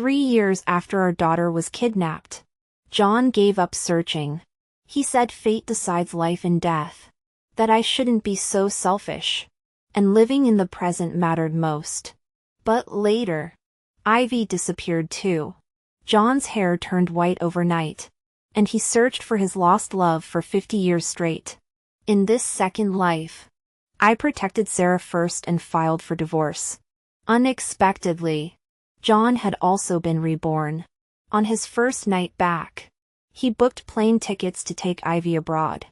3 years after our daughter was kidnapped, John gave up searching. He said fate decides life and death, that I shouldn't be so selfish, and living in the present mattered most. But later, Ivy disappeared too. John's hair turned white overnight, and he searched for his lost love for 50 years straight. In this second life, I protected Sarah first and filed for divorce. Unexpectedly, John had also been reborn. On his first night back, he booked plane tickets to take Ivy abroad.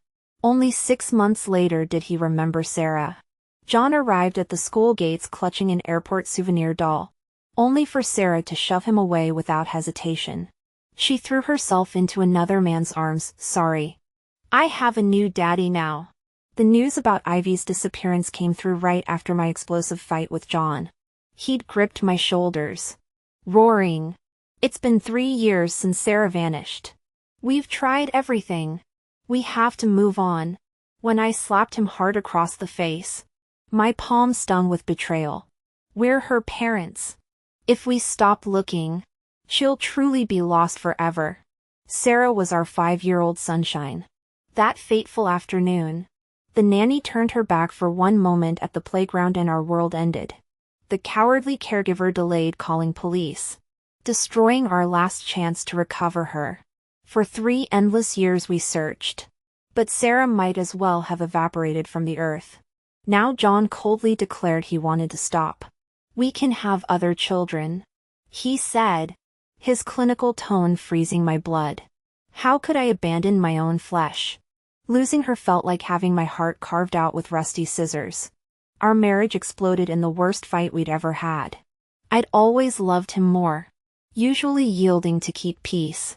Only 6 months later did he remember Sarah. John arrived at the school gates clutching an airport souvenir doll, only for Sarah to shove him away without hesitation. She threw herself into another man's arms. Sorry. I have a new daddy now. The news about Ivy's disappearance came through right after my explosive fight with John. He'd gripped my shoulders, roaring, "It's been 3 years since Sarah vanished. We've tried everything. We have to move on." When I slapped him hard across the face, my palm stung with betrayal. We're her parents. If we stop looking, she'll truly be lost forever. Sarah was our 5-year-old sunshine. That fateful afternoon, the nanny turned her back for one moment at the playground and our world ended. The cowardly caregiver delayed calling police, destroying our last chance to recover her. For 3 endless years we searched, but Sarah might as well have evaporated from the earth. Now John coldly declared he wanted to stop. "We can have other children," he said, his clinical tone freezing my blood. How could I abandon my own flesh? Losing her felt like having my heart carved out with rusty scissors. Our marriage exploded in the worst fight we'd ever had. I'd always loved him more, usually yielding to keep peace.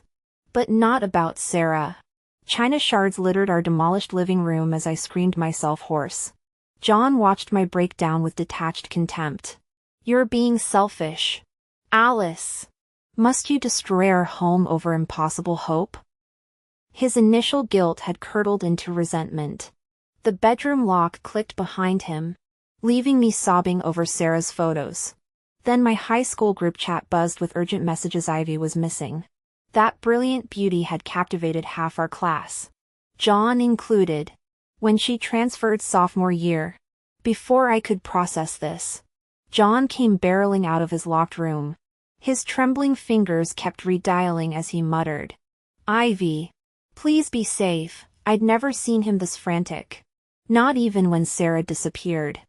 But not about Sarah. China shards littered our demolished living room as I screamed myself hoarse. John watched my breakdown with detached contempt. "You're being selfish, Alice. Must you destroy our home over impossible hope?" His initial guilt had curdled into resentment. The bedroom lock clicked behind him, leaving me sobbing over Sarah's photos. Then my high school group chat buzzed with urgent messages. Ivy was missing. That brilliant beauty had captivated half our class, John included, when she transferred sophomore year. Before I could process this, John came barreling out of his locked room. His trembling fingers kept redialing as he muttered, "Ivy, please be safe." I'd never seen him this frantic. Not even when Sarah disappeared.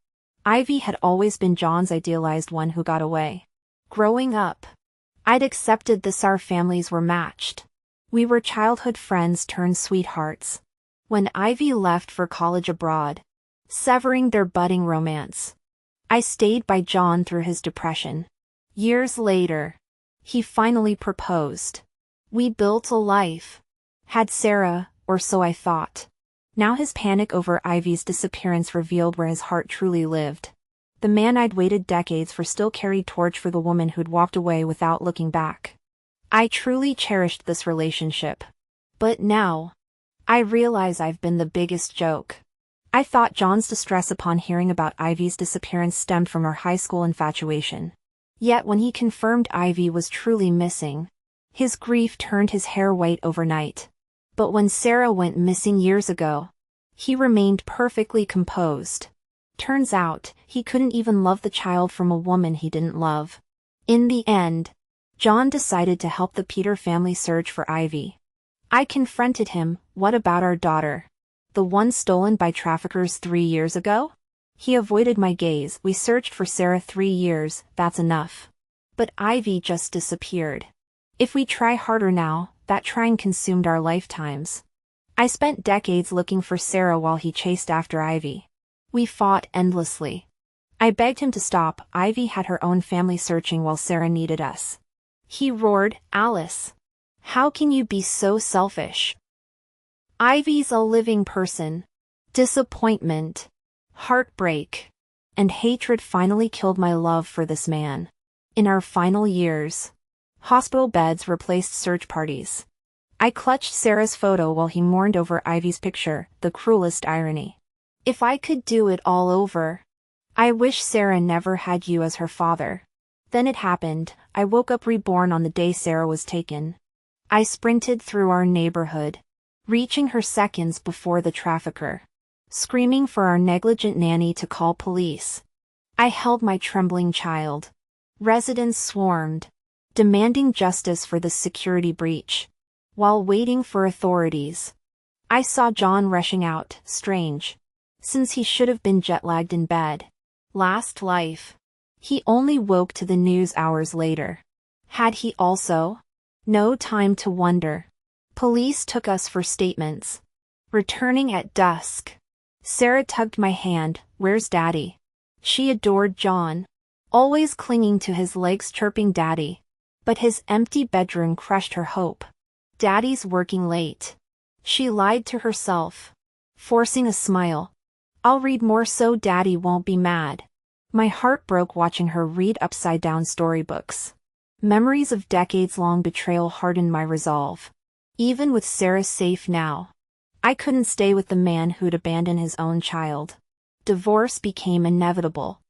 Ivy had always been John's idealized one who got away. Growing up, I'd accepted this. Our families were matched. We were childhood friends turned sweethearts. When Ivy left for college abroad, severing their budding romance, I stayed by John through his depression. Years later, he finally proposed. We built a life. Had Sarah, or so I thought. Now his panic over Ivy's disappearance revealed where his heart truly lived. The man I'd waited decades for still carried torch for the woman who'd walked away without looking back. I truly cherished this relationship. But now, I realize I've been the biggest joke. I thought John's distress upon hearing about Ivy's disappearance stemmed from our high school infatuation. Yet when he confirmed Ivy was truly missing, his grief turned his hair white overnight. But when Sarah went missing years ago, he remained perfectly composed. Turns out, he couldn't even love the child from a woman he didn't love. In the end, John decided to help the Peter family search for Ivy. I confronted him. "What about our daughter? The one stolen by traffickers 3 years ago?" He avoided my gaze. "We searched for Sarah 3 years, that's enough. But Ivy just disappeared. If we try harder now, that trying consumed our lifetimes." I spent decades looking for Sarah while he chased after Ivy. We fought endlessly. I begged him to stop. Ivy had her own family searching while Sarah needed us. He roared, "Alice, how can you be so selfish? Ivy's a living person." Disappointment, heartbreak, and hatred finally killed my love for this man. In our final years, hospital beds replaced search parties. I clutched Sarah's photo while he mourned over Ivy's picture, the cruelest irony. If I could do it all over, I wish Sarah never had you as her father. Then it happened. I woke up reborn on the day Sarah was taken. I sprinted through our neighborhood, reaching her seconds before the trafficker, screaming for our negligent nanny to call police. I held my trembling child. Residents swarmed, demanding justice for the security breach. While waiting for authorities, I saw John rushing out, strange, since he should have been jet-lagged in bed. Last life. He only woke to the news hours later. Had he also? No time to wonder. Police took us for statements. Returning at dusk, Sarah tugged my hand. Where's Daddy? She adored John, always clinging to his legs, chirping Daddy. But his empty bedroom crushed her hope. Daddy's working late. She lied to herself, forcing a smile. I'll read more so Daddy won't be mad. My heart broke watching her read upside-down storybooks. Memories of decades-long betrayal hardened my resolve. Even with Sarah safe now, I couldn't stay with the man who'd abandoned his own child. Divorce became inevitable.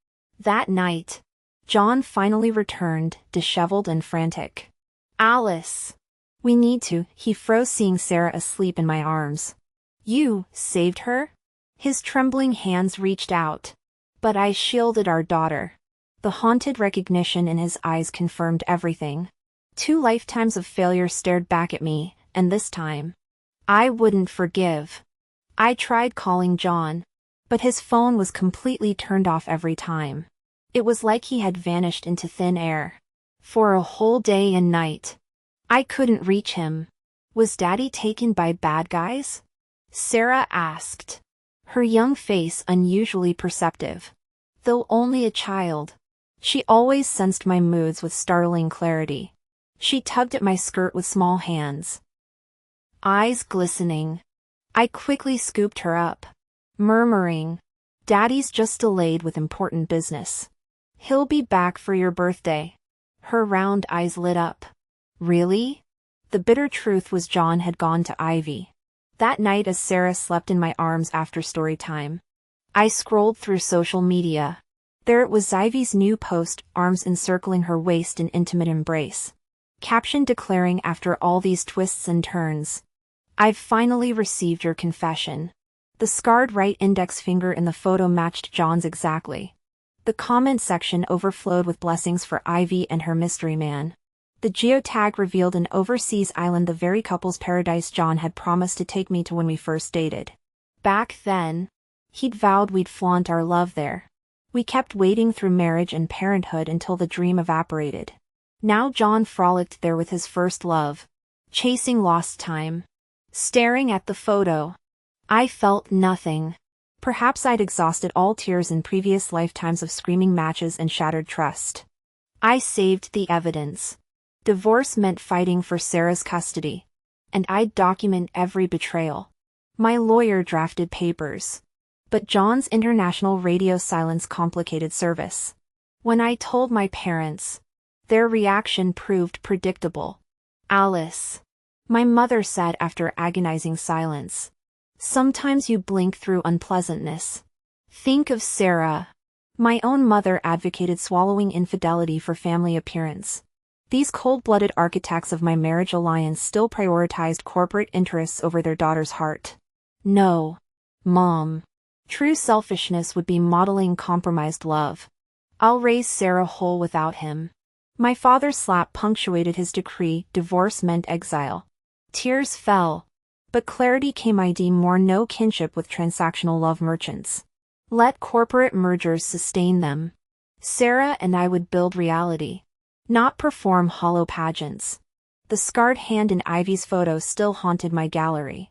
That night, John finally returned, disheveled and frantic. Alice! We need to. He froze, seeing Sarah asleep in my arms. You saved her? His trembling hands reached out. But I shielded our daughter. The haunted recognition in his eyes confirmed everything. 2 lifetimes of failure stared back at me, and this time, I wouldn't forgive. I tried calling John, but his phone was completely turned off every time. It was like he had vanished into thin air. For a whole day and night, I couldn't reach him. Was Daddy taken by bad guys? Sarah asked, her young face unusually perceptive. Though only a child, she always sensed my moods with startling clarity. She tugged at my skirt with small hands, eyes glistening. I quickly scooped her up, murmuring, Daddy's just delayed with important business. He'll be back for your birthday. Her round eyes lit up. Really? The bitter truth was John had gone to Ivy. That night as Sarah slept in my arms after story time, I scrolled through social media. There it was, Ivy's new post, arms encircling her waist in intimate embrace. Caption declaring, after all these twists and turns, I've finally received your confession. The scarred right index finger in the photo matched John's exactly. The comment section overflowed with blessings for Ivy and her mystery man. The geotag revealed an overseas island, the very couple's paradise John had promised to take me to when we first dated. Back then, he'd vowed we'd flaunt our love there. We kept waiting through marriage and parenthood until the dream evaporated. Now John frolicked there with his first love, chasing lost time. Staring at the photo, I felt nothing. Perhaps I'd exhausted all tears in previous lifetimes of screaming matches and shattered trust. I saved the evidence. Divorce meant fighting for Sarah's custody, and I'd document every betrayal. My lawyer drafted papers, but John's international radio silence complicated service. When I told my parents, their reaction proved predictable. Alice, my mother said after agonizing silence, sometimes you blink through unpleasantness. Think of Sarah. My own mother advocated swallowing infidelity for family appearance. These cold-blooded architects of my marriage alliance still prioritized corporate interests over their daughter's heart. No, Mom. True selfishness would be modeling compromised love. I'll raise Sarah whole without him. My father's slap punctuated his decree. Divorce meant exile. Tears fell, but clarity came. I deem more no kinship with transactional love merchants. Let corporate mergers sustain them. Sarah and I would build reality, not perform hollow pageants. The scarred hand in Ivy's photo still haunted my gallery.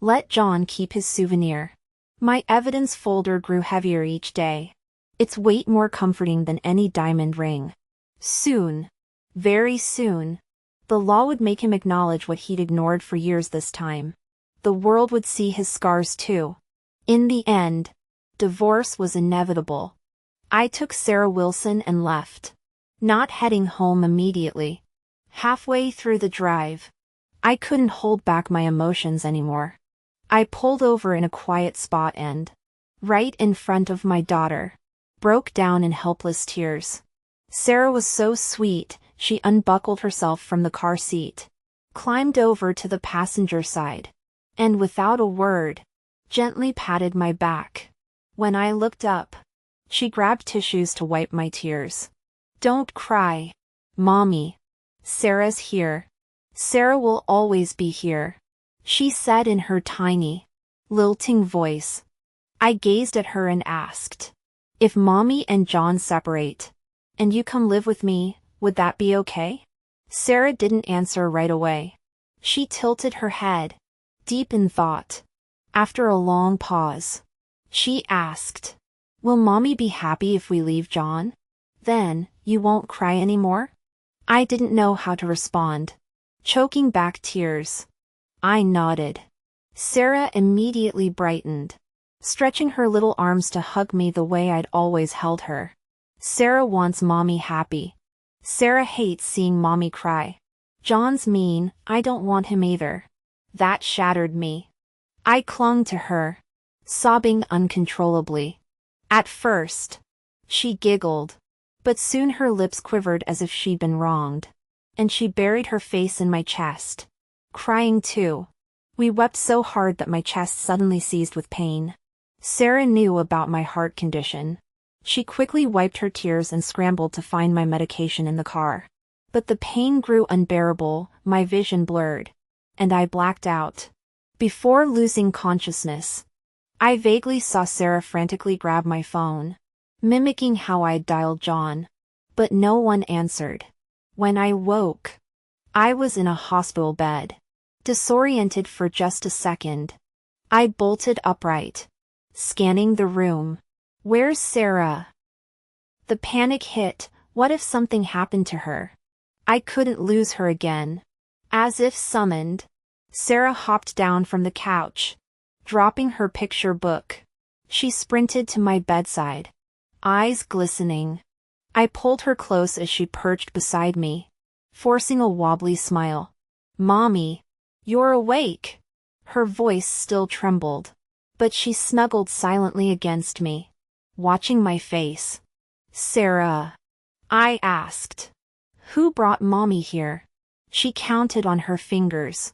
Let John keep his souvenir. My evidence folder grew heavier each day, its weight more comforting than any diamond ring. Soon, very soon, the law would make him acknowledge what he'd ignored for years. This time, the world would see his scars too. In the end, divorce was inevitable. I took Sarah Wilson and left, not heading home immediately. Halfway through the drive, I couldn't hold back my emotions anymore. I pulled over in a quiet spot and, right in front of my daughter, broke down in helpless tears. Sarah was so sweet, she unbuckled herself from the car seat, climbed over to the passenger side, and without a word, gently patted my back. When I looked up, she grabbed tissues to wipe my tears. "Don't cry, Mommy. Sarah's here. Sarah will always be here," she said in her tiny, lilting voice. I gazed at her and asked, "If Mommy and John separate, and you come live with me, would that be okay?" Sarah didn't answer right away. She tilted her head, deep in thought. After a long pause, she asked, "Will Mommy be happy if we leave John? Then, you won't cry anymore?" I didn't know how to respond, choking back tears. I nodded. Sarah immediately brightened, stretching her little arms to hug me the way I'd always held her. Sarah wants Mommy happy. Sarah hates seeing Mommy cry. John's mean, I don't want him either. That shattered me. I clung to her, sobbing uncontrollably. At first, she giggled, but soon her lips quivered as if she'd been wronged, and she buried her face in my chest, crying too. We wept so hard that my chest suddenly seized with pain. Sarah knew about my heart condition. She quickly wiped her tears and scrambled to find my medication in the car. But the pain grew unbearable, my vision blurred, and I blacked out. Before losing consciousness, I vaguely saw Sarah frantically grab my phone, mimicking how I'd dialed John. But no one answered. When I woke, I was in a hospital bed, disoriented for just a second. I bolted upright, scanning the room. "Where's Sarah?" The panic hit. What if something happened to her? I couldn't lose her again. As if summoned, Sarah hopped down from the couch, dropping her picture book. She sprinted to my bedside, eyes glistening. I pulled her close as she perched beside me, forcing a wobbly smile. "Mommy, you're awake." Her voice still trembled, but she snuggled silently against me, watching my face. "Sarah," I asked, "who brought Mommy here?" She counted on her fingers,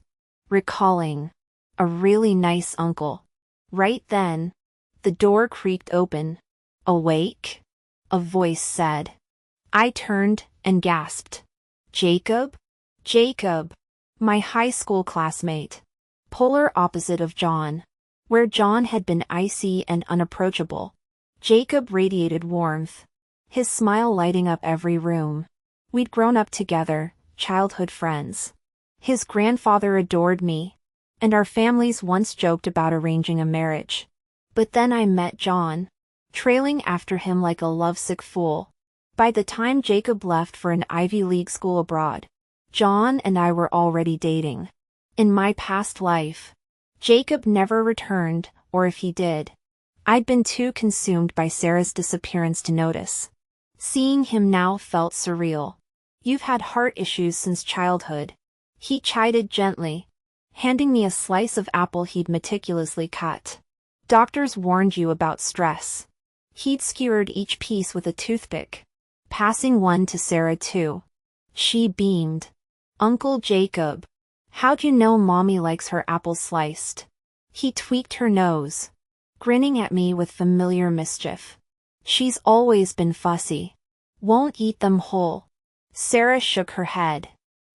recalling, "A really nice uncle." Right then, the door creaked open. "Awake?" a voice said. I turned and gasped. "Jacob?" Jacob, my high school classmate, polar opposite of John. Where John had been icy and unapproachable, Jacob radiated warmth, his smile lighting up every room. We'd grown up together, childhood friends. His grandfather adored me, and our families once joked about arranging a marriage. But then I met John, trailing after him like a lovesick fool. By the time Jacob left for an Ivy League school abroad, John and I were already dating. In my past life, Jacob never returned, or if he did, I'd been too consumed by Sarah's disappearance to notice. Seeing him now felt surreal. "You've had heart issues since childhood," he chided gently, handing me a slice of apple he'd meticulously cut. "Doctors warned you about stress." He'd skewered each piece with a toothpick, passing one to Sarah too. She beamed. "Uncle Jacob, how'd you know Mommy likes her apples sliced?" He tweaked her nose, grinning at me with familiar mischief. "She's always been fussy. Won't eat them whole." Sarah shook her head.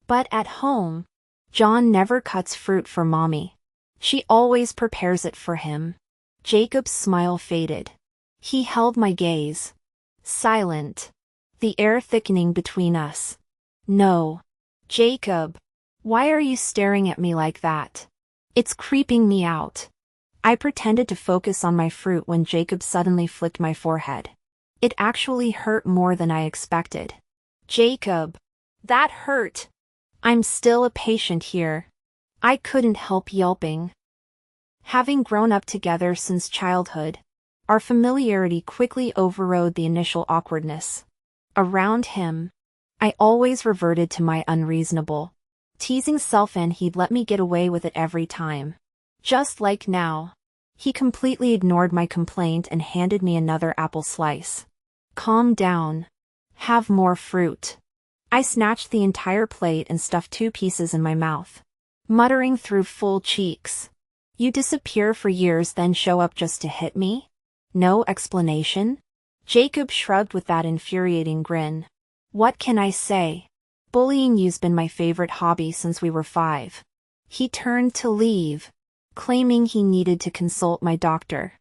"But at home, John never cuts fruit for Mommy. She always prepares it for him." Jacob's smile faded. He held my gaze, silent, the air thickening between us. "No. Jacob, why are you staring at me like that? It's creeping me out." I pretended to focus on my fruit when Jacob suddenly flicked my forehead. It actually hurt more than I expected. "Jacob, that hurt. I'm still a patient here." I couldn't help yelping. Having grown up together since childhood, our familiarity quickly overrode the initial awkwardness. Around him, I always reverted to my unreasonable, teasing self, and he'd let me get away with it every time. Just like now, he completely ignored my complaint and handed me another apple slice. "Calm down. Have more fruit. I snatched the entire plate and stuffed 2 pieces in my mouth, muttering through full cheeks. You disappear for years then show up just to hit me? No explanation? Jacob shrugged with that infuriating grin. What can I say? Bullying you's been my favorite hobby since we were 5. He turned to leave, claiming he needed to consult my doctor.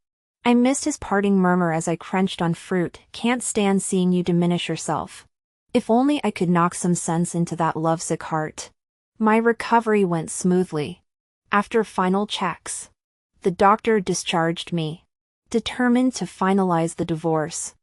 I missed his parting murmur as I crunched on fruit. Can't stand seeing you diminish yourself. If only I could knock some sense into that lovesick heart. My recovery went smoothly. After final checks, the doctor discharged me, determined to finalize the divorce.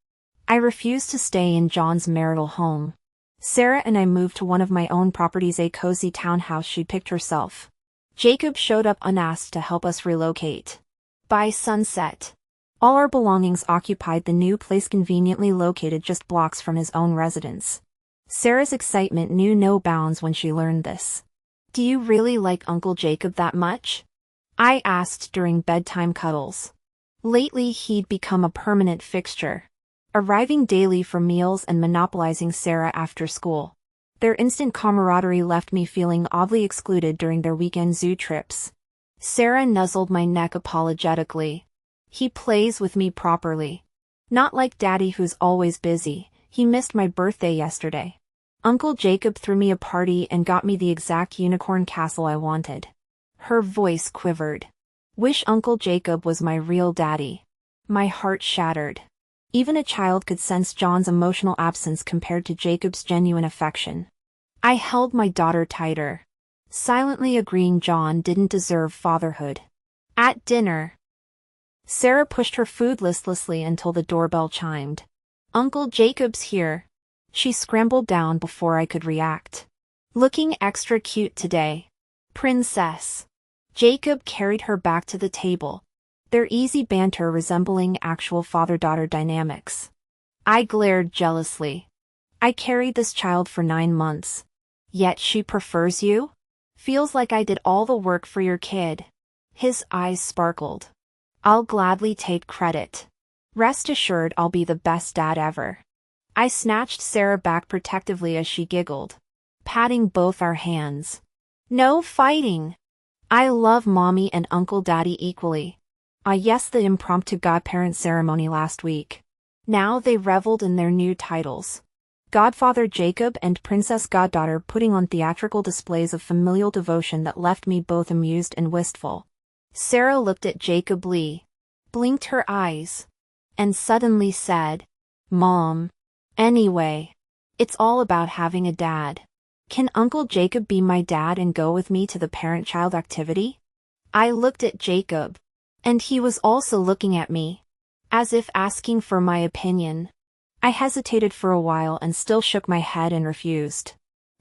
I refused to stay in John's marital home. Sarah and I moved to one of my own properties, a cozy townhouse she'd picked herself. Jacob showed up unasked to help us relocate. By sunset, all our belongings occupied the new place, conveniently located just blocks from his own residence. Sarah's excitement knew no bounds when she learned this. Do you really like Uncle Jacob that much? I asked during bedtime cuddles. Lately he'd become a permanent fixture, arriving daily for meals and monopolizing Sarah after school. Their instant camaraderie left me feeling oddly excluded during their weekend zoo trips. Sarah nuzzled my neck apologetically. He plays with me properly. Not like Daddy, who's always busy. He missed my birthday yesterday. Uncle Jacob threw me a party and got me the exact unicorn castle I wanted. Her voice quivered. Wish Uncle Jacob was my real daddy. My heart shattered. Even a child could sense John's emotional absence compared to Jacob's genuine affection. I held my daughter tighter, silently agreeing John didn't deserve fatherhood. At dinner, Sarah pushed her food listlessly until the doorbell chimed. Uncle Jacob's here. She scrambled down before I could react. Looking extra cute today, princess. Jacob carried her back to the table, their easy banter resembling actual father-daughter dynamics. I glared jealously. I carried this child for 9 months. Yet she prefers you? Feels like I did all the work for your kid. His eyes sparkled. I'll gladly take credit. Rest assured I'll be the best dad ever. I snatched Sarah back protectively as she giggled, patting both our hands. No fighting. I love Mommy and Uncle Daddy equally. Ah yes, the impromptu godparent ceremony last week. Now they reveled in their new titles. Godfather Jacob and Princess Goddaughter, putting on theatrical displays of familial devotion that left me both amused and wistful. Sarah looked at Jacob Lee, blinked her eyes, and suddenly said, Mom. Anyway, it's all about having a dad. Can Uncle Jacob be my dad and go with me to the parent-child activity? I looked at Jacob, and he was also looking at me, as if asking for my opinion. I hesitated for a while and still shook my head and refused.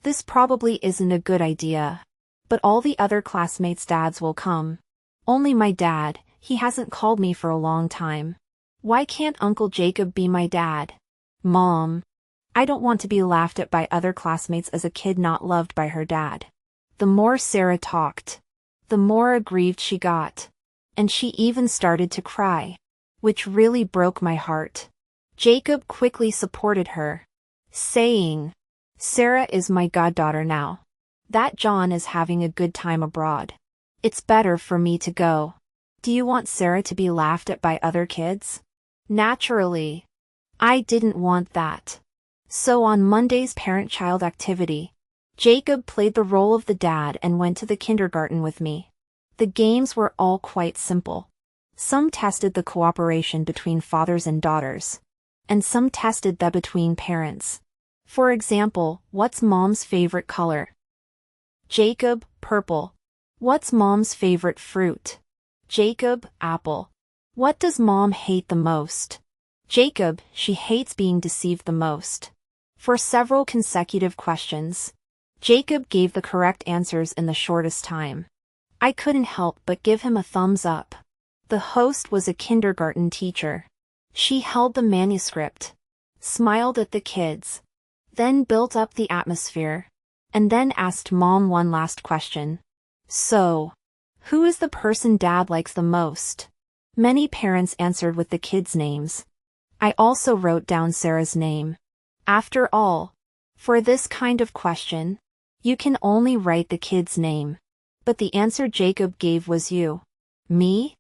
This probably isn't a good idea. But all the other classmates' dads will come. Only my dad, he hasn't called me for a long time. Why can't Uncle Jacob be my dad? Mom. I don't want to be laughed at by other classmates as a kid not loved by her dad. The more Sarah talked, the more aggrieved she got. And she even started to cry, which really broke my heart. Jacob quickly supported her, saying, Sarah is my goddaughter now. That John is having a good time abroad. It's better for me to go. Do you want Sarah to be laughed at by other kids? Naturally. I didn't want that. So on Monday's parent-child activity, Jacob played the role of the dad and went to the kindergarten with me. The games were all quite simple. Some tested the cooperation between fathers and daughters, and some tested that between parents. For example, what's Mom's favorite color? Jacob, purple. What's Mom's favorite fruit? Jacob, apple. What does Mom hate the most? Jacob, she hates being deceived the most. For several consecutive questions, Jacob gave the correct answers in the shortest time. I couldn't help but give him a thumbs up. The host was a kindergarten teacher. She held the manuscript, smiled at the kids, then built up the atmosphere, and then asked Mom one last question. So, who is the person Dad likes the most? Many parents answered with the kids' names. I also wrote down Sarah's name. After all, for this kind of question, you can only write the kid's name. But the answer Jacob gave was you. Me?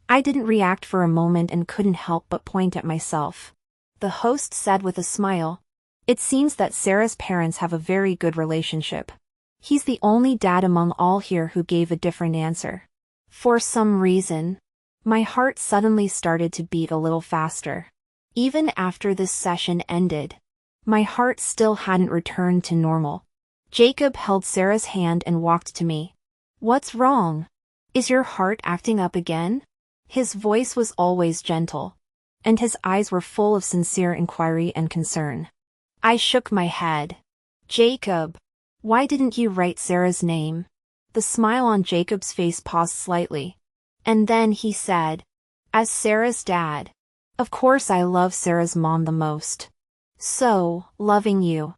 I didn't react for a moment and couldn't help but point at myself. The host said with a smile, "It seems that Sarah's parents have a very good relationship. He's the only dad among all here who gave a different answer." For some reason, my heart suddenly started to beat a little faster. Even after this session ended, my heart still hadn't returned to normal. Jacob held Sarah's hand and walked to me. "What's wrong? Is your heart acting up again?" His voice was always gentle, and his eyes were full of sincere inquiry and concern. I shook my head. "Jacob, why didn't you write Sarah's name?" The smile on Jacob's face paused slightly, and then he said, "As Sarah's dad, of course I love Sarah's mom the most. So, loving you.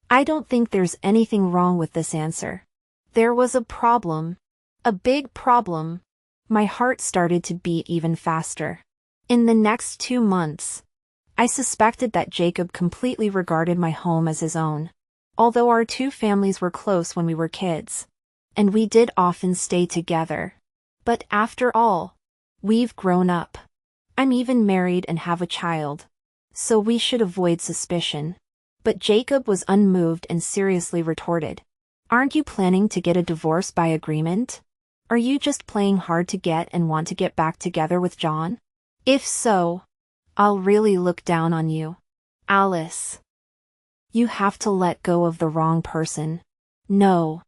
I don't think there's anything wrong with this answer. There was a problem. A big problem." My heart started to beat even faster. In the next 2 months, I suspected that Jacob completely regarded my home as his own. Although our two families were close when we were kids, and we did often stay together. But after all, we've grown up. I'm even married and have a child. So we should avoid suspicion. But Jacob was unmoved and seriously retorted, "Aren't you planning to get a divorce by agreement? Are you just playing hard to get and want to get back together with John? If so, I'll really look down on you. Alice. You have to let go of the wrong person." "No.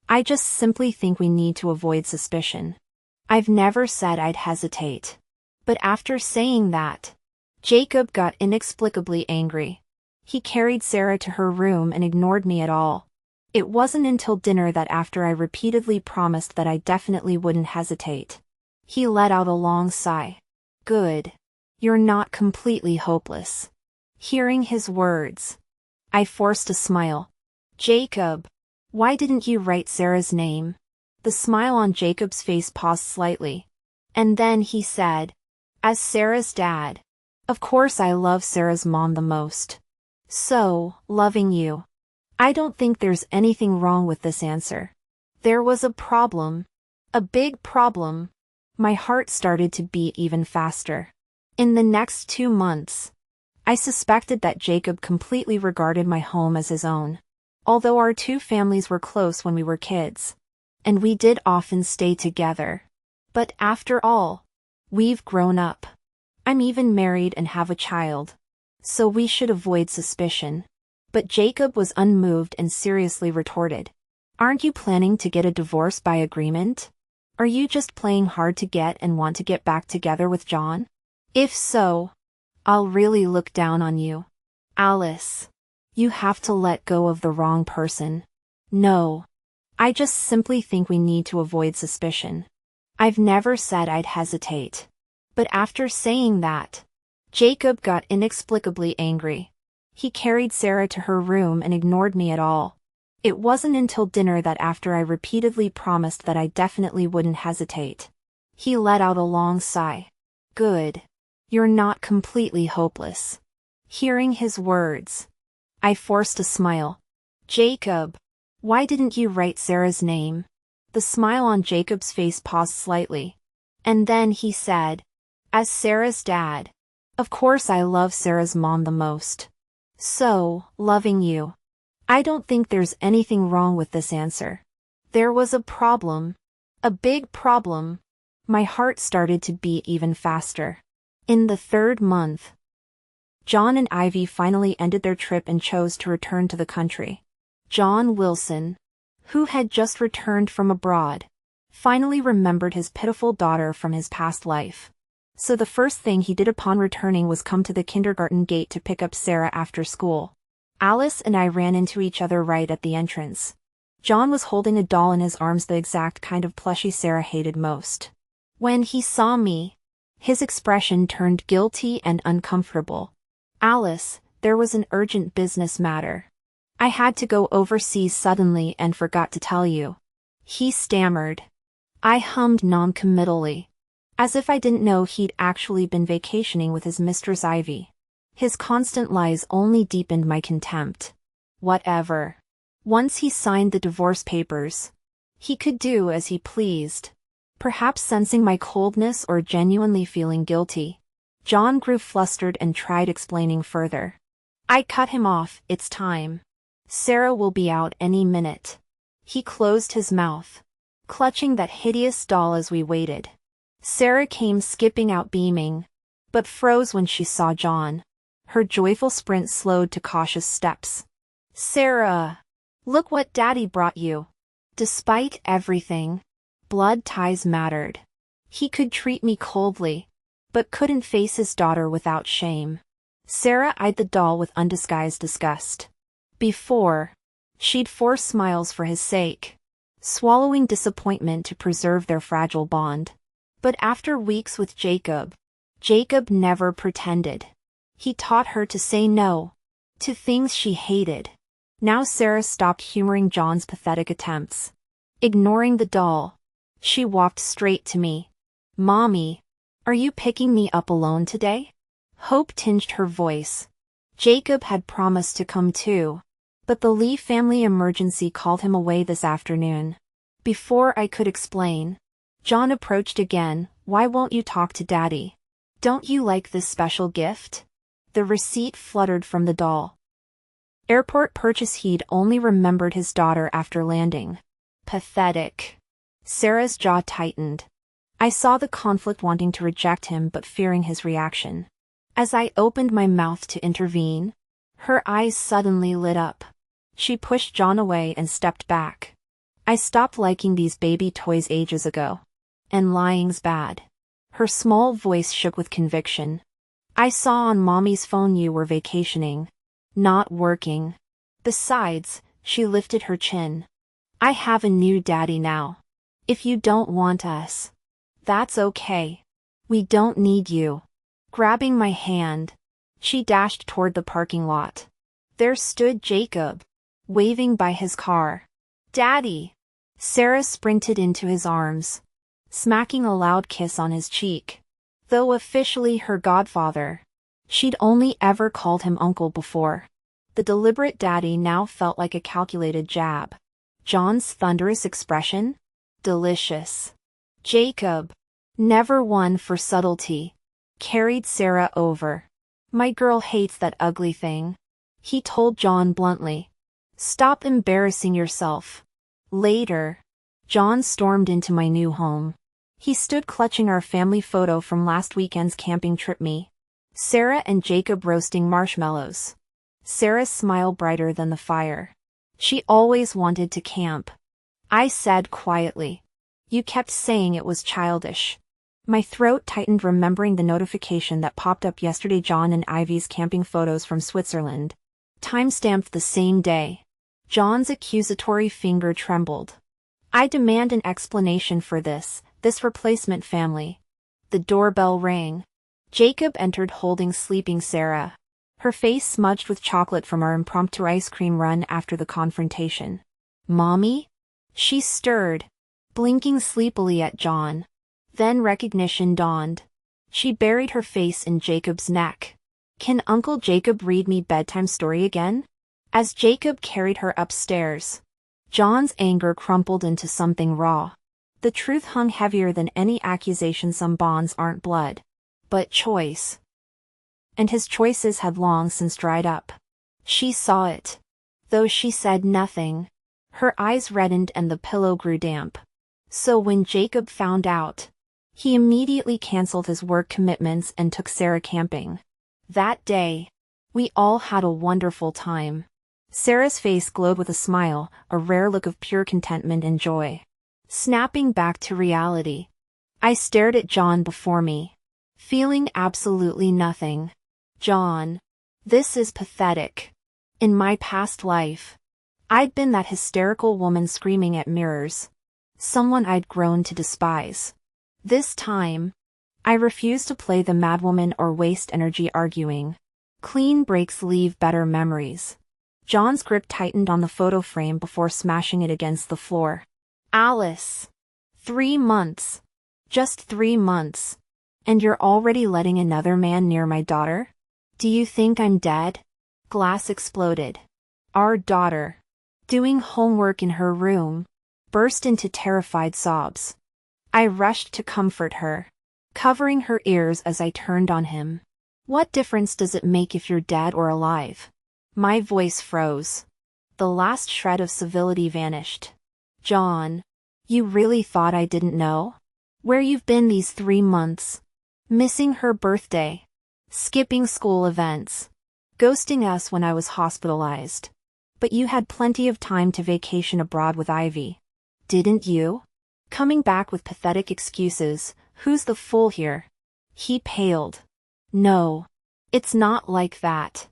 I just simply think we need to avoid suspicion." I've never said I'd hesitate. But after saying that, Jacob got inexplicably angry. He carried Sarah to her room and ignored me at all. It wasn't until dinner that after I repeatedly promised that I definitely wouldn't hesitate, he let out a long sigh. "Good. You're not completely hopeless." Hearing his words, I forced a smile. "Jacob, why didn't you write Sarah's name?" The smile on Jacob's face paused slightly, and then he said, "As Sarah's dad, of course I love Sarah's mom the most. So, loving you. I don't think there's anything wrong with this answer. There was a problem. A big problem." My heart started to beat even faster. In the next 2 months, I suspected that Jacob completely regarded my home as his own. Although our two families were close when we were kids, and we did often stay together. But after all, we've grown up. I'm even married and have a child. So we should avoid suspicion. But Jacob was unmoved and seriously retorted, "Aren't you planning to get a divorce by agreement? Are you just playing hard to get and want to get back together with John? If so, I'll really look down on you. Alice. You have to let go of the wrong person." "No. I just simply think we need to avoid suspicion." I've never said I'd hesitate. But after saying that, Jacob got inexplicably angry. He carried Sarah to her room and ignored me at all. It wasn't until dinner that after I repeatedly promised that I definitely wouldn't hesitate, he let out a long sigh. "Good. You're not completely hopeless." Hearing his words, I forced a smile. "Jacob, why didn't you write Sarah's name?" The smile on Jacob's face paused slightly, and then he said, "As Sarah's dad, of course I love Sarah's mom the most. So, loving you. I don't think there's anything wrong with this answer. There was a problem. A big problem." My heart started to beat even faster. In the 3rd month, John and Ivy finally ended their trip and chose to return to the country. John Wilson, who had just returned from abroad, finally remembered his pitiful daughter from his past life. So the first thing he did upon returning was come to the kindergarten gate to pick up Sarah after school. Alice and I ran into each other right at the entrance. John was holding a doll in his arms, the exact kind of plushie Sarah hated most. When he saw me, his expression turned guilty and uncomfortable. "Alice, there was an urgent business matter. I had to go overseas suddenly and forgot to tell you," he stammered. I hummed non-committally, as if I didn't know he'd actually been vacationing with his mistress Ivy. His constant lies only deepened my contempt. Whatever. Once he signed the divorce papers, he could do as he pleased. Perhaps sensing my coldness or genuinely feeling guilty, John grew flustered and tried explaining further. I cut him off. It's time. Sarah will be out any minute. He closed his mouth, clutching that hideous doll as we waited. Sarah came skipping out beaming, but froze when she saw John. Her joyful sprint slowed to cautious steps. Sarah! Look what Daddy brought you. Despite everything, blood ties mattered. He could treat me coldly, but couldn't face his daughter without shame. Sarah eyed the doll with undisguised disgust. Before, she'd force smiles for his sake, swallowing disappointment to preserve their fragile bond. But after weeks with Jacob never pretended. He taught her to say no to things she hated. Now Sarah stopped humoring John's pathetic attempts. Ignoring the doll, she walked straight to me. Mommy, are you picking me up alone today? Hope tinged her voice. Jacob had promised to come too, but the Lee family emergency called him away this afternoon. Before I could explain, John approached again. Why won't you talk to Daddy? Don't you like this special gift? The receipt fluttered from the doll. Airport purchase. He'd only remembered his daughter after landing. Pathetic. Sarah's jaw tightened. I saw the conflict, wanting to reject him but fearing his reaction. As I opened my mouth to intervene, her eyes suddenly lit up. She pushed John away and stepped back. I stopped liking these baby toys ages ago. And lying's bad. Her small voice shook with conviction. I saw on Mommy's phone you were vacationing, not working. Besides, she lifted her chin. I have a new daddy now. If you don't want us, that's okay. We don't need you. Grabbing my hand, she dashed toward the parking lot. There stood Jacob, waving by his car. Daddy! Sarah sprinted into his arms, smacking a loud kiss on his cheek. Though officially her godfather, she'd only ever called him uncle before. The deliberate daddy now felt like a calculated jab. John's thunderous expression? Delicious. Jacob, never one for subtlety, carried Sarah over. My girl hates that ugly thing, he told John bluntly. Stop embarrassing yourself. Later, John stormed into my new home. He stood clutching our family photo from last weekend's camping trip. Me, Sarah and Jacob roasting marshmallows. Sarah's smile brighter than the fire. She always wanted to camp. I said quietly. You kept saying it was childish. My throat tightened remembering the notification that popped up yesterday. John and Ivy's camping photos from Switzerland. Time-stamped the same day. John's accusatory finger trembled. I demand an explanation for this replacement family. The doorbell rang. Jacob entered holding sleeping Sarah, her face smudged with chocolate from our impromptu ice cream run after the confrontation. Mommy? She stirred, blinking sleepily at John. Then recognition dawned. She buried her face in Jacob's neck. Can Uncle Jacob read me bedtime story again? As Jacob carried her upstairs, John's anger crumpled into something raw. The truth hung heavier than any accusation. Some bonds aren't blood, but choice. And his choices had long since dried up. She saw it. Though she said nothing, her eyes reddened and the pillow grew damp. So when Jacob found out, he immediately canceled his work commitments and took Sarah camping. That day, we all had a wonderful time. Sarah's face glowed with a smile, a rare look of pure contentment and joy. Snapping back to reality, I stared at John before me, feeling absolutely nothing. John, this is pathetic. In my past life, I'd been that hysterical woman screaming at mirrors, someone I'd grown to despise. This time, I refuse to play the madwoman or waste energy arguing. Clean breaks leave better memories. John's grip tightened on the photo frame before smashing it against the floor. Alice. 3 months. Just 3 months. And you're already letting another man near my daughter? Do you think I'm dead? Glass exploded. Our daughter, doing homework in her room, burst into terrified sobs. I rushed to comfort her, covering her ears as I turned on him. What difference does it make if you're dead or alive? My voice froze. The last shred of civility vanished. John, you really thought I didn't know? Where you've been these 3 months? Missing her birthday. Skipping school events. Ghosting us when I was hospitalized. But you had plenty of time to vacation abroad with Ivy. Didn't you? Coming back with pathetic excuses, who's the fool here? He paled. No. It's not like that.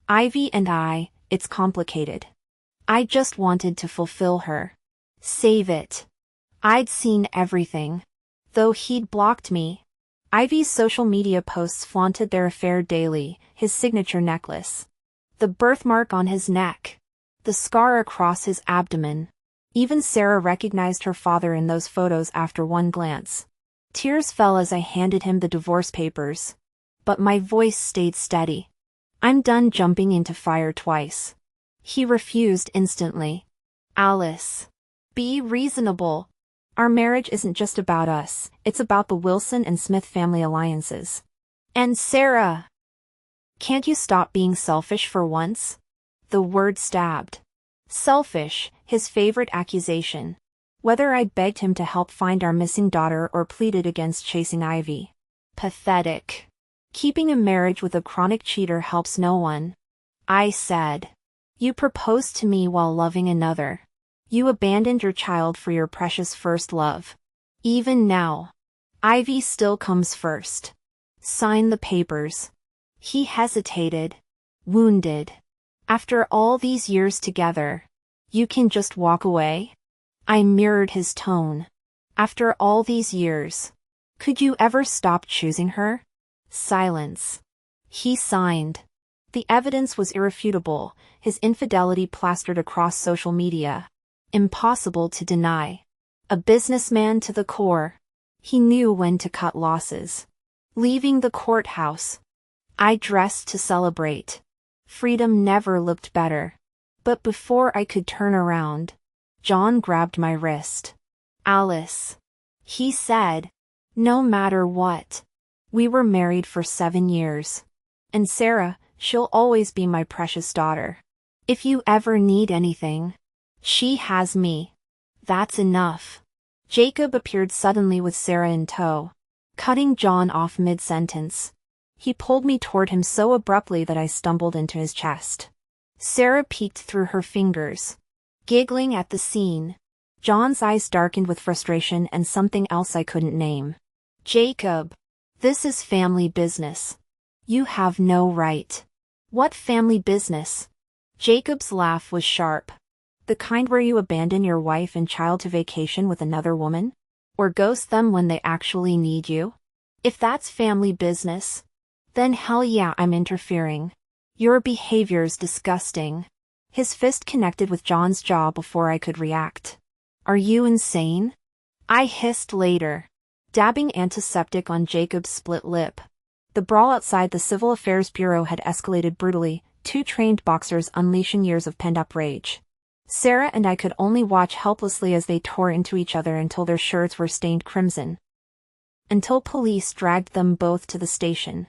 Ivy and it's complicated. I just wanted to fulfill her. Save it. I'd seen everything. Though he'd blocked me. Ivy's social media posts flaunted their affair daily, his signature necklace. The birthmark on his neck. The scar across his abdomen. Even Sarah recognized her father in those photos after one glance. Tears fell as I handed him the divorce papers. But my voice stayed steady. I'm done jumping into fire twice. He refused instantly. Alice. Be reasonable. Our marriage isn't just about us, it's about the Wilson and Smith family alliances. And Sarah. Can't you stop being selfish for once? The word stabbed. Selfish, his favorite accusation. Whether I begged him to help find our missing daughter or pleaded against chasing Ivy. Pathetic. Keeping a marriage with a chronic cheater helps no one. I said. You proposed to me while loving another. You abandoned your child for your precious first love. Even now. Ivy still comes first. Sign the papers. He hesitated. Wounded. After all these years together, you can just walk away? I mirrored his tone. After all these years, could you ever stop choosing her? Silence. He signed. The evidence was irrefutable, his infidelity plastered across social media. Impossible to deny. A businessman to the core. He knew when to cut losses. Leaving the courthouse. I dressed to celebrate. Freedom never looked better. But before I could turn around, John grabbed my wrist. Alice. He said. No matter what. We were married for 7 years. And Sarah, she'll always be my precious daughter. If you ever need anything, she has me. That's enough. Jacob appeared suddenly with Sarah in tow, cutting John off mid-sentence. He pulled me toward him so abruptly that I stumbled into his chest. Sarah peeked through her fingers, giggling at the scene. John's eyes darkened with frustration and something else I couldn't name. Jacob. This is family business. You have no right. What family business? Jacob's laugh was sharp. The kind where you abandon your wife and child to vacation with another woman? Or ghost them when they actually need you? If that's family business, then hell yeah, I'm interfering. Your behavior's disgusting. His fist connected with John's jaw before I could react. Are you insane? I hissed later, dabbing antiseptic on Jacob's split lip. The brawl outside the Civil Affairs Bureau had escalated brutally, 2 trained boxers unleashing years of pent-up rage. Sarah and I could only watch helplessly as they tore into each other until their shirts were stained crimson. Until police dragged them both to the station.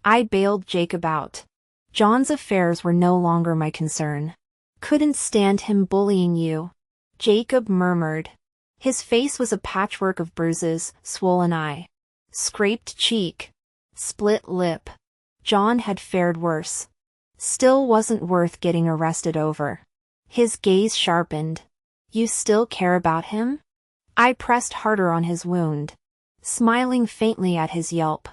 I bailed Jacob out. John's affairs were no longer my concern. Couldn't stand him bullying you. Jacob murmured. His face was a patchwork of bruises, swollen eye, scraped cheek, split lip. John had fared worse. Still wasn't worth getting arrested over. His gaze sharpened. You still care about him? I pressed harder on his wound, smiling faintly at his yelp.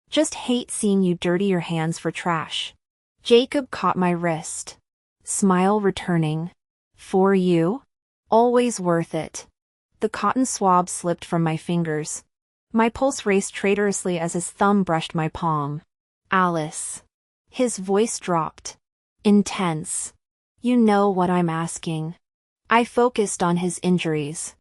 Just hate seeing you dirty your hands for trash. Jacob caught my wrist. Smile returning. For you? Always worth it. The cotton swab slipped from my fingers. My pulse raced traitorously as his thumb brushed my palm. Alice. His voice dropped. Intense. You know what I'm asking. I focused on his injuries.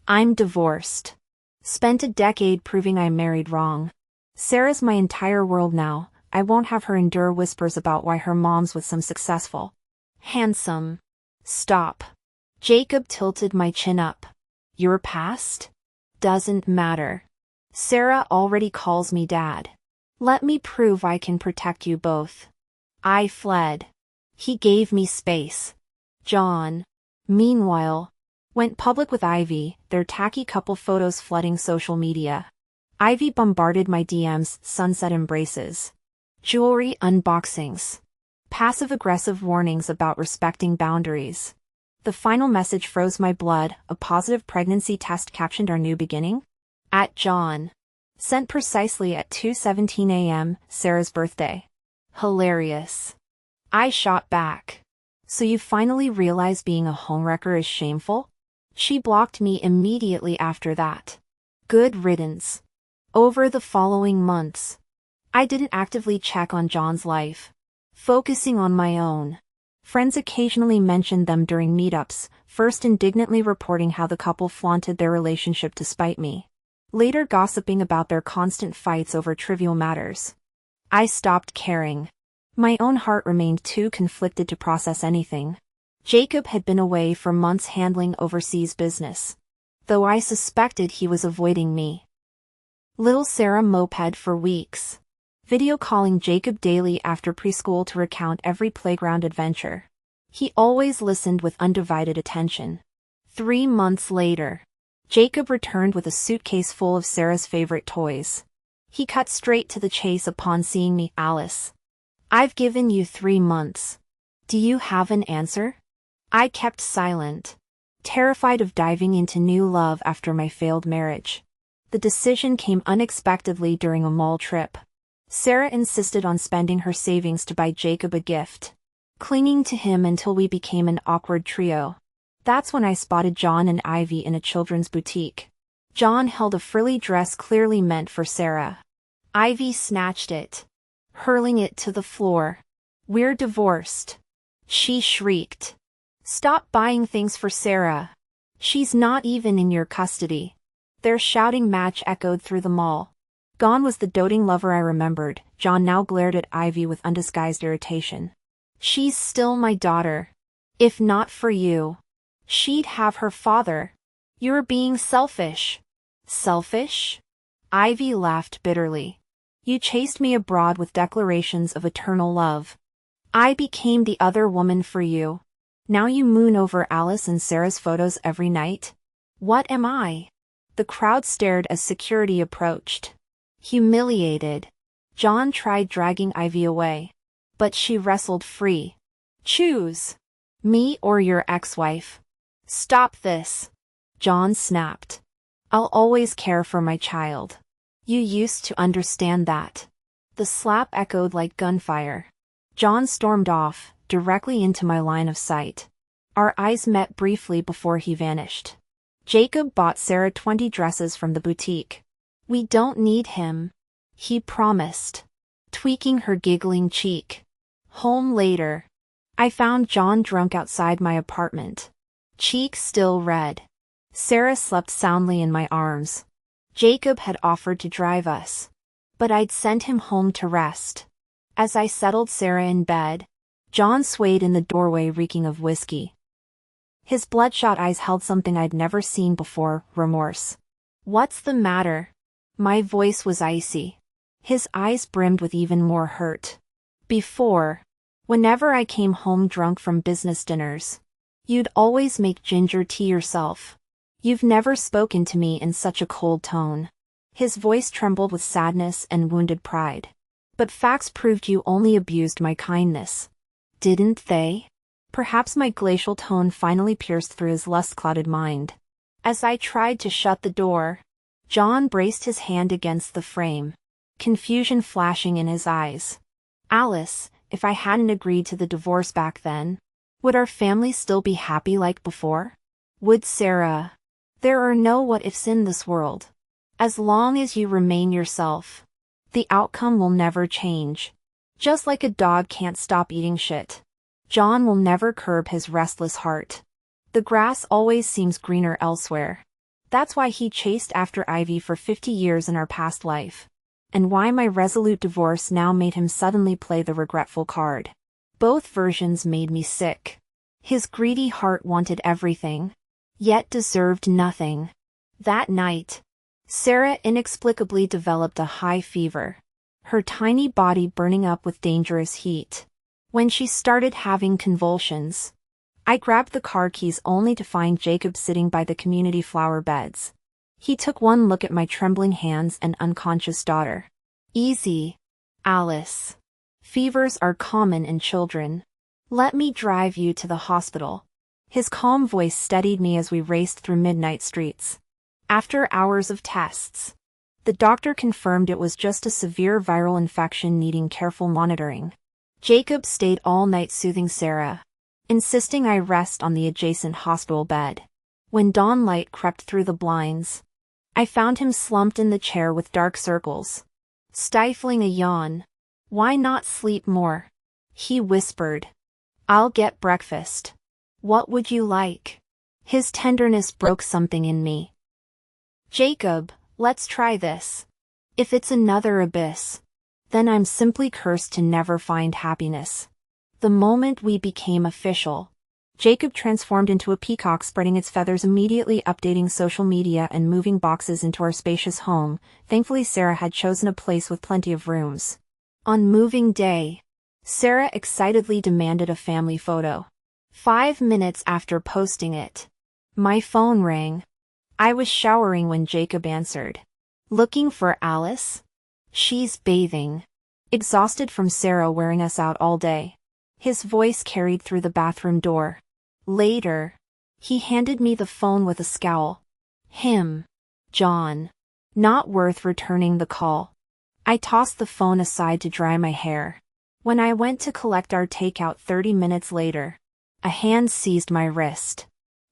I'm divorced. Spent a decade proving I married wrong. Sarah's my entire world now, I won't have her endure whispers about why her mom's with some successful, handsome. Stop. Jacob tilted my chin up. Your past? Doesn't matter. Sarah already calls me dad. Let me prove I can protect you both. I fled. He gave me space. John, meanwhile, went public with Ivy, their tacky couple photos flooding social media. Ivy bombarded my DMs, sunset embraces, jewelry unboxings, passive-aggressive warnings about respecting boundaries. The final message froze my blood, a positive pregnancy test captioned our new beginning. At John. Sent precisely at 2:17 a.m., Sarah's birthday. Hilarious. I shot back. So you finally realize being a homewrecker is shameful? She blocked me immediately after that. Good riddance. Over the following months, I didn't actively check on John's life, focusing on my own. Friends occasionally mentioned them during meetups, first indignantly reporting how the couple flaunted their relationship to spite me, later gossiping about their constant fights over trivial matters. I stopped caring. My own heart remained too conflicted to process anything. Jacob had been away for months handling overseas business, though I suspected he was avoiding me. Little Sarah moped for weeks, video calling Jacob daily after preschool to recount every playground adventure. He always listened with undivided attention. 3 months later, Jacob returned with a suitcase full of Sarah's favorite toys. He cut straight to the chase upon seeing me. Alice, I've given you 3 months. Do you have an answer? I kept silent, terrified of diving into new love after my failed marriage. The decision came unexpectedly during a mall trip. Sarah insisted on spending her savings to buy Jacob a gift, clinging to him until we became an awkward trio. That's when I spotted John and Ivy in a children's boutique. John held a frilly dress clearly meant for Sarah. Ivy snatched it, hurling it to the floor. We're divorced. She shrieked. Stop buying things for Sarah. She's not even in your custody. Their shouting match echoed through the mall. Gone was the doting lover I remembered. John now glared at Ivy with undisguised irritation. She's still my daughter. If not for you, she'd have her father. You're being selfish. Selfish? Ivy laughed bitterly. You chased me abroad with declarations of eternal love. I became the other woman for you. Now you moon over Alice and Sarah's photos every night? What am I? The crowd stared as security approached. Humiliated, John tried dragging Ivy away, but she wrestled free. Choose. Me or your ex-wife. Stop this. John snapped. I'll always care for my child. You used to understand that. The slap echoed like gunfire. John stormed off, directly into my line of sight. Our eyes met briefly before he vanished. Jacob bought Sarah 20 dresses from the boutique. We don't need him, he promised, tweaking her giggling cheek. Home later. I found John drunk outside my apartment, cheeks still red. Sarah slept soundly in my arms. Jacob had offered to drive us, but I'd sent him home to rest. As I settled Sarah in bed, John swayed in the doorway reeking of whiskey. His bloodshot eyes held something I'd never seen before, remorse. What's the matter? My voice was icy. His eyes brimmed with even more hurt. Before, whenever I came home drunk from business dinners, you'd always make ginger tea yourself. You've never spoken to me in such a cold tone. His voice trembled with sadness and wounded pride. But facts proved you only abused my kindness. Didn't they? Perhaps my glacial tone finally pierced through his lust-clouded mind. As I tried to shut the door, John braced his hand against the frame, confusion flashing in his eyes. Alice, if I hadn't agreed to the divorce back then, would our family still be happy like before? Would Sarah? There are no what-ifs in this world. As long as you remain yourself, the outcome will never change. Just like a dog can't stop eating shit, John will never curb his restless heart. The grass always seems greener elsewhere. That's why he chased after Ivy for 50 years in our past life. and why my resolute divorce now made him suddenly play the regretful card. Both versions made me sick. His greedy heart wanted everything, yet deserved nothing. That night, Sarah inexplicably developed a high fever, her tiny body burning up with dangerous heat. When she started having convulsions, I grabbed the car keys only to find Jacob sitting by the community flower beds. He took one look at my trembling hands and unconscious daughter. "Easy, Alice. Fevers are common in children. Let me drive you to the hospital." His calm voice steadied me as we raced through midnight streets. After hours of tests, the doctor confirmed it was just a severe viral infection needing careful monitoring. Jacob stayed all night soothing Sarah, insisting I rest on the adjacent hospital bed. When dawn light crept through the blinds, I found him slumped in the chair with dark circles, stifling a yawn. "Why not sleep more?" he whispered. "I'll get breakfast. What would you like?" His tenderness broke something in me. "Jacob, let's try this. If it's another abyss, then I'm simply cursed to never find happiness." The moment we became official, Jacob transformed into a peacock, spreading its feathers, immediately updating social media and moving boxes into our spacious home. Thankfully, Sarah had chosen a place with plenty of rooms. On moving day, Sarah excitedly demanded a family photo. 5 minutes after posting it, my phone rang. I was showering when Jacob answered. "Looking for Alice? She's bathing." Exhausted from Sarah wearing us out all day, his voice carried through the bathroom door. Later, he handed me the phone with a scowl. John. Not worth returning the call. I tossed the phone aside to dry my hair. When I went to collect our takeout 30 minutes later, a hand seized my wrist.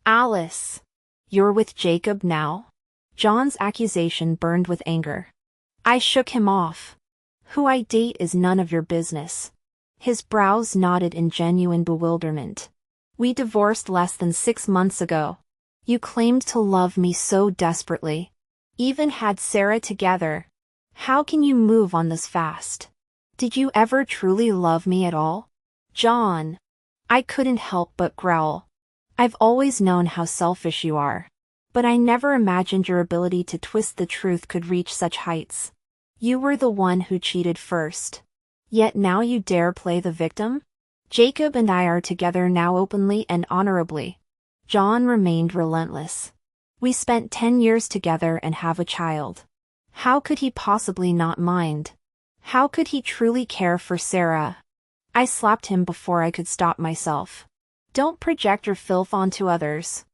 "Alice, you're with Jacob now?" John's accusation burned with anger. I shook him off. "Who I date is none of your business." His brows knotted in genuine bewilderment. "We divorced less than 6 months ago. You claimed to love me so desperately. Even had Sarah together. How can you move on this fast? Did you ever truly love me at all?" "John." I couldn't help but growl. "I've always known how selfish you are, but I never imagined your ability to twist the truth could reach such heights. You were the one who cheated first. Yet now you dare play the victim?" "Jacob and I are together now openly and honorably." John remained relentless. "We spent 10 years together and have a child. How could he possibly not mind? How could he truly care for Sarah?" I slapped him before I could stop myself. "Don't project your filth onto others.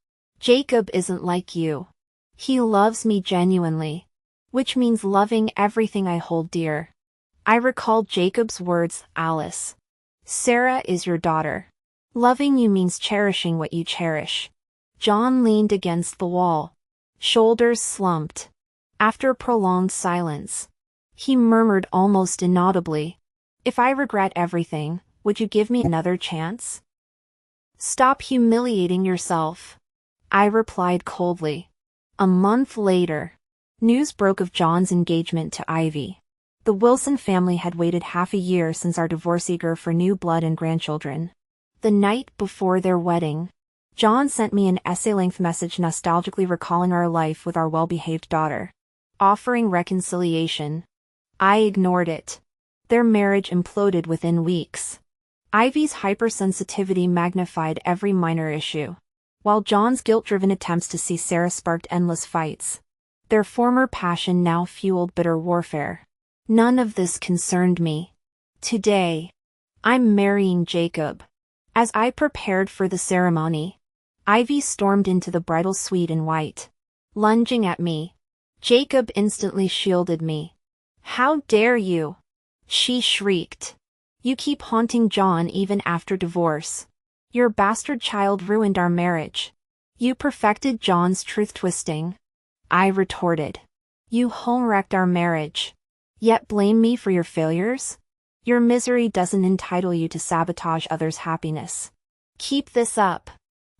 Jacob isn't like you. He loves me genuinely, which means loving everything I hold dear." I recalled Jacob's words, "Alice, Sarah is your daughter. Loving you means cherishing what you cherish." John leaned against the wall, shoulders slumped. After a prolonged silence, he murmured almost inaudibly, "If I regret everything, would you give me another chance?" "Stop humiliating yourself," I replied coldly. A month later, news broke of John's engagement to Ivy. The Wilson family had waited half a year since our divorce, eager for new blood and grandchildren. The night before their wedding, John sent me an essay-length message nostalgically recalling our life with our well-behaved daughter, offering reconciliation. I ignored it. Their marriage imploded within weeks. Ivy's hypersensitivity magnified every minor issue, while John's guilt-driven attempts to see Sarah sparked endless fights. Their former passion now fueled bitter warfare. None of this concerned me. Today, I'm marrying Jacob. As I prepared for the ceremony, Ivy stormed into the bridal suite in white. Lunging at me, Jacob instantly shielded me. "How dare you?" she shrieked. "You keep haunting John even after divorce. Your bastard child ruined our marriage. You perfected John's truth-twisting." I retorted. "You home-wrecked our marriage, yet blame me for your failures? Your misery doesn't entitle you to sabotage others' happiness. Keep this up,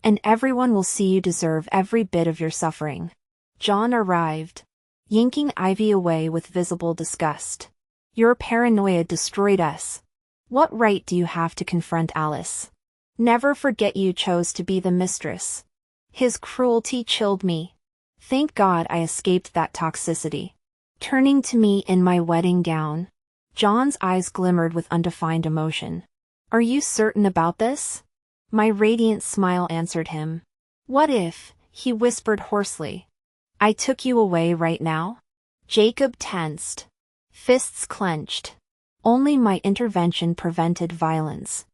and everyone will see you deserve every bit of your suffering." John arrived, yanking Ivy away with visible disgust. Your paranoia destroyed us. What right do you have to confront Alice? Never forget you chose to be the mistress. His cruelty chilled me. Thank God I escaped that toxicity. Turning to me in my wedding gown, John's eyes glimmered with undefined emotion. Are you certain about this? My radiant smile answered him. What if, he whispered hoarsely, I took you away right now? Jacob tensed. Fists clenched. Only my intervention prevented violence.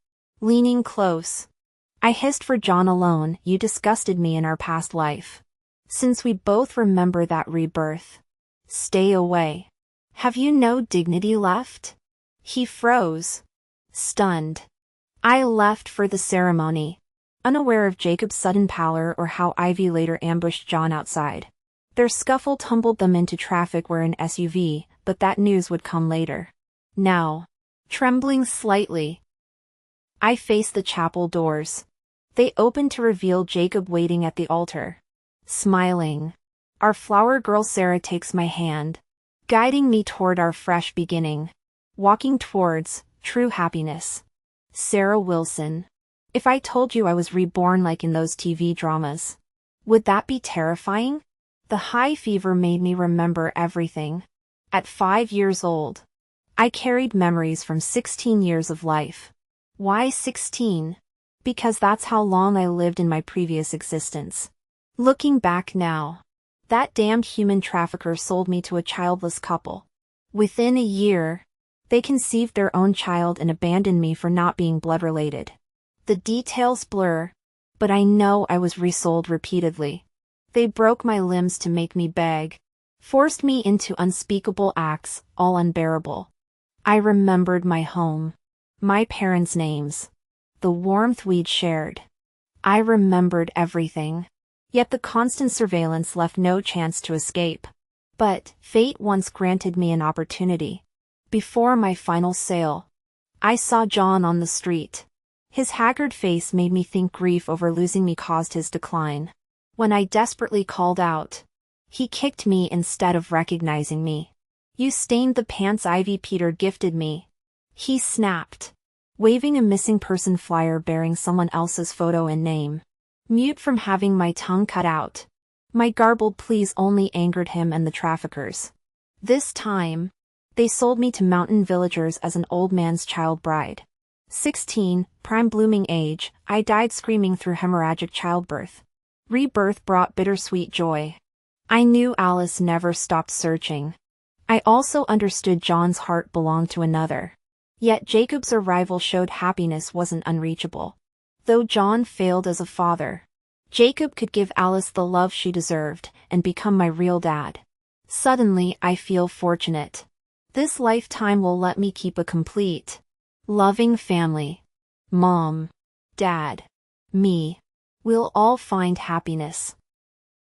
Leaning close, I hissed for John alone, you disgusted me in our past life. Since we both remember that rebirth. Stay away. Have you no dignity left? He froze. Stunned. I left for the ceremony, unaware of Jacob's sudden pallor or how Ivy later ambushed John outside. Their scuffle tumbled them into traffic where an SUV, but that news would come later. Now, trembling slightly, I faced the chapel doors. They opened to reveal Jacob waiting at the altar. Smiling. Our flower girl Sarah takes my hand, guiding me toward our fresh beginning. Walking towards true happiness. Sarah Wilson. If I told you I was reborn like in those TV dramas, would that be terrifying? The high fever made me remember everything. At 5 years old, I carried memories from 16 years of life. Why 16? Because that's how long I lived in my previous existence. Looking back now, that damned human trafficker sold me to a childless couple. Within a year, they conceived their own child and abandoned me for not being blood-related. The details blur, but I know I was resold repeatedly. They broke my limbs to make me beg, forced me into unspeakable acts, all unbearable. I remembered my home, my parents' names, the warmth we'd shared. I remembered everything. Yet the constant surveillance left no chance to escape. But fate once granted me an opportunity. Before my final sale, I saw John on the street. His haggard face made me think grief over losing me caused his decline. When I desperately called out, he kicked me instead of recognizing me. You stained the pants Ivy Peter gifted me. He snapped, waving a missing person flyer bearing someone else's photo and name. Mute from having my tongue cut out. My garbled pleas only angered him and the traffickers. This time, they sold me to mountain villagers as an old man's child bride. 16, prime blooming age, I died screaming through hemorrhagic childbirth. Rebirth brought bittersweet joy. I knew Alice never stopped searching. I also understood John's heart belonged to another. Yet Jacob's arrival showed happiness wasn't unreachable. Though John failed as a father, Jacob could give Alice the love she deserved and become my real dad. Suddenly I feel fortunate. This lifetime will let me keep a complete, loving family. Mom, Dad, me. We'll all find happiness.